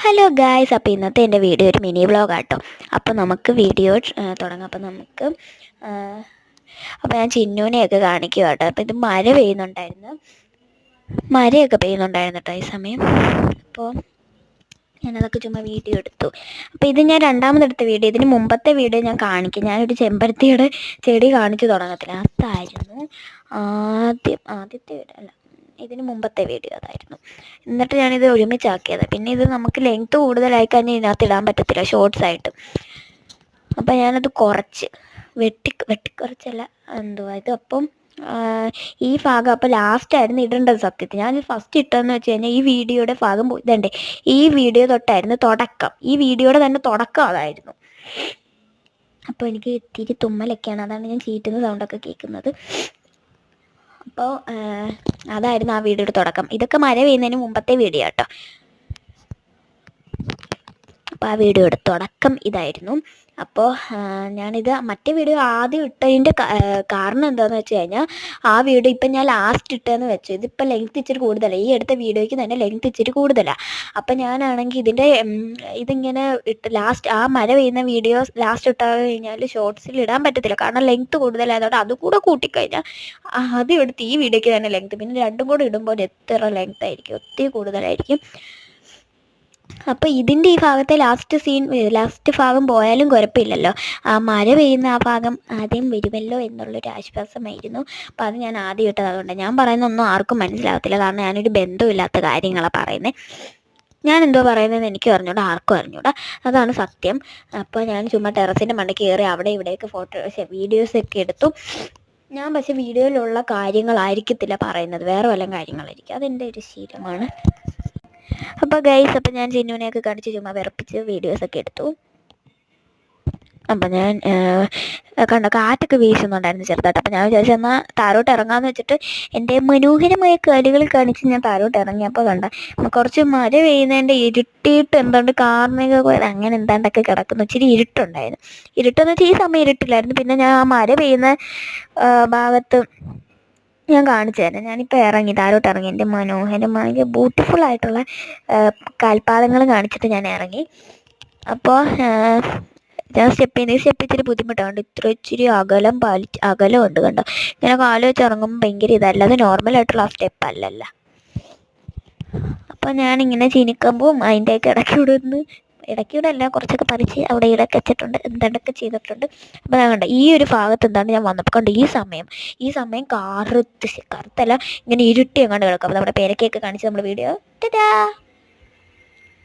Hello guys, അപ്പോൾ ഇന്നത്തെ എൻ്റെ വീഡിയോ ഒരു മിനി വ്ളോഗാട്ടോ. അപ്പോൾ നമുക്ക് വീഡിയോ തുടങ്ങാം. അപ്പോൾ ഞാൻ ചിന്നൂനെയൊക്കെ കാണിക്കുക കേട്ടോ. അപ്പോൾ ഇത് മഴയൊക്കെ പെയ്യുന്നുണ്ടായിരുന്നു കേട്ടോ ഈ സമയം. അപ്പോൾ ഞാനതൊക്കെ ചുമ്മാ വീഡിയോ എടുത്തു. അപ്പോൾ ഇത് ഞാൻ രണ്ടാമതെടുത്ത വീഡിയോ. ഇതിന് മുമ്പത്തെ വീഡിയോ ഞാൻ കാണിക്കും. ഞാനൊരു ചെമ്പരത്തിയുടെ ചെടി കാണിച്ചു തുടങ്ങത്തില്ല, അതായിരുന്നു ആദ്യത്തെ വീഡിയോ അല്ല, ഇതിന് മുമ്പത്തെ വീഡിയോ അതായിരുന്നു. എന്നിട്ട് ഞാനിത് ഒരുമിച്ചാക്കിയത്. പിന്നെ ഇത് നമുക്ക് ലെങ്ത്ത് കൂടുതലായി കഴിഞ്ഞാൽ ഇതിനകത്ത് ഇടാൻ പറ്റത്തില്ല ഷോർട്ട്സ് ആയിട്ട്. അപ്പം ഞാനത് വെട്ടിക്കുറച്ചല്ല ഇത്. അപ്പം ഈ ഭാഗം അപ്പോൾ ലാസ്റ്റായിരുന്നു ഇടേണ്ടത്. സത്യത്തിൽ ഞാൻ ഫസ്റ്റ് ഇട്ടതെന്ന് വെച്ച് കഴിഞ്ഞാൽ ഈ വീഡിയോയുടെ ഭാഗം ഇതണ്ടേ, ഈ വീഡിയോ തൊട്ടായിരുന്നു തുടക്കം. ഈ വീഡിയോയുടെ തന്നെ തുടക്കം അതായിരുന്നു. അപ്പോൾ എനിക്ക് ഇത്തിരി തുമ്മലൊക്കെയാണ്, അതാണ് ഞാൻ ചീറ്റുന്ന സൗണ്ടൊക്കെ കേൾക്കുന്നത്. അപ്പോൾ അതായിരുന്നു ആ വീഡിയോയുടെ തുടക്കം. ഇതൊക്കെ മഴ പെയ്യുന്നതിന് മുമ്പത്തെ വീഡിയോ കേട്ടോ. അപ്പോൾ ആ വീഡിയോയുടെ തുടക്കം ഇതായിരുന്നു. അപ്പോൾ ഞാനിത് മറ്റേ വീഡിയോ ആദ്യം ഇട്ടതിൻ്റെ കാരണം എന്താണെന്ന് വെച്ച് കഴിഞ്ഞാൽ, ആ വീഡിയോ ഇപ്പം ഞാൻ ലാസ്റ്റ് ഇട്ടതെന്ന് വെച്ചു. ഇതിപ്പോൾ ലെങ്ത്ത് ഇച്ചിരി കൂടുതലാണ്, ഈ എടുത്ത വീഡിയോയ്ക്ക് തന്നെ ലെങ്ത്ത് ഇച്ചിരി കൂടുതലാണ്. അപ്പം ഞാനാണെങ്കിൽ ഇതിങ്ങനെ ലാസ്റ്റ് ആ മഴ പെയ്യുന്ന വീഡിയോ ലാസ്റ്റ് ഇട്ടാൽ കഴിഞ്ഞാൽ ഷോർട്സിൽ ഇടാൻ പറ്റത്തില്ല, കാരണം ലെങ്ത്ത് കൂടുതലായതുകൊണ്ട്. അതുകൂടെ കൂട്ടിക്കഴിഞ്ഞാൽ ആദ്യം എടുത്ത് ഈ വീഡിയോയ്ക്ക് തന്നെ ലെങ്ത്ത്, പിന്നെ രണ്ടും കൂടെ ഇടുമ്പോൾ എത്ര ലെങ്ത്ത് ആയിരിക്കും, ഒത്തിരി കൂടുതലായിരിക്കും. അപ്പോൾ ഇതിൻ്റെ ഈ ഭാഗത്തെ ലാസ്റ്റ് ഭാഗം പോയാലും കുഴപ്പമില്ലല്ലോ, ആ മഴ പെയ്യുന്ന ആ ഭാഗം ആദ്യം വരുമല്ലോ എന്നുള്ളൊരു ആശ്വാസമായിരുന്നു. അപ്പോൾ അത് ഞാൻ ആദ്യം ഇട്ടത്. അതുകൊണ്ട് ഞാൻ പറയുന്നൊന്നും ആർക്കും മനസ്സിലാകത്തില്ല, കാരണം ഞാനൊരു ബന്ധമില്ലാത്ത കാര്യങ്ങളാണ് പറയുന്നത്. ഞാൻ എന്തോ പറയുന്നതെന്ന് എനിക്ക് അറിഞ്ഞൂടാ, ആർക്കും അറിഞ്ഞൂടാ, അതാണ് സത്യം. അപ്പോൾ ഞാൻ ചുമ്മാ ടെറസിൻ്റെ മണ്ടയ്ക്ക് കയറി അവിടെ ഇവിടെയൊക്കെ വീഡിയോസൊക്കെ എടുത്തു. ഞാൻ പക്ഷേ വീഡിയോയിലുള്ള കാര്യങ്ങളായിരിക്കത്തില്ല പറയുന്നത്, വേറെ വല്ല കാര്യങ്ങളായിരിക്കും. അതെൻ്റെ ഒരു ശീലമാണ്. അപ്പോൾ ഗൈസ്, അപ്പോൾ ഞാൻ ചിന്നുവിനെയൊക്കെ കാണിച്ച് ചുമ്മാ വിറപ്പിച്ച് വീഡിയോസൊക്കെ എടുത്തു. അപ്പം ഞാൻ കണ്ട കാറ്റൊക്കെ വീശുന്നുണ്ടായിരുന്നു ചെറുതായിട്ട്. അപ്പം ഞാൻ വിചാരിച്ചു എന്നാൽ താഴോട്ട് ഇറങ്ങാമെന്ന് വെച്ചിട്ട് എൻ്റെ മനോഹരമായ കാലുകൾ കാണിച്ച് ഞാൻ താഴോട്ട് ഇറങ്ങി. അപ്പോൾ കണ്ട കുറച്ച് മഴ പെയ്യുന്നതിൻ്റെ ഇരുട്ടിയിട്ട് എന്താണ്ട് കാർമേഘ അങ്ങനെ എന്താണ്ടൊക്കെ കിടക്കുന്നു. ഇച്ചിരി ഇരുട്ടുണ്ടായിരുന്നു. ഇരുട്ടെന്ന് വെച്ചാൽ ഈ സമയം ഇരുട്ടില്ലായിരുന്നു. പിന്നെ ഞാൻ ആ മഴ പെയ്യുന്ന ഭാഗത്ത് ഞാൻ കാണിച്ചു തരാം. ഞാനിപ്പോൾ താഴോട്ട് ഇറങ്ങി. എൻ്റെ മനോഹരമായ ബ്യൂട്ടിഫുള്ളായിട്ടുള്ള കാൽപാദങ്ങൾ കാണിച്ചിട്ട് ഞാൻ ഇറങ്ങി. അപ്പോൾ ഞാൻ സ്റ്റെപ്പ് ഇച്ചിരി ബുദ്ധിമുട്ടുണ്ട്. ഇച്ചിരി അകലമുണ്ട് കണ്ടോ. ഇങ്ങനെ കാല് വെച്ച് ഇറങ്ങുമ്പോൾ ഭയങ്കര ഇതല്ലാതെ നോർമലായിട്ടുള്ള ആ സ്റ്റെപ്പ് അല്ലല്ലോ. അപ്പോൾ ഞാനിങ്ങനെ ചിനിക്കുമ്പോൾ അതിൻ്റെയൊക്കെ ഇടയ്ക്കൂടെ അല്ല, കുറച്ചൊക്കെ പറിച്ച് അവിടെ ഇടയ്ക്ക് വെച്ചിട്ടുണ്ട്, എന്താണ്ടൊക്കെ ചെയ്തിട്ടുണ്ട്. അപ്പോൾ ഞാൻ കണ്ട ഈ ഒരു ഭാഗത്ത് എന്താണ് ഞാൻ വന്നപ്പോൾ കണ്ട് ഈ സമയം കറുത്തല്ല, ഇങ്ങനെ ഇരുട്ടി അങ്ങോട്ട് കിടക്കും. അപ്പോൾ നമ്മുടെ പേരക്കയൊക്കെ കാണിച്ച് നമ്മൾ വീഡിയോ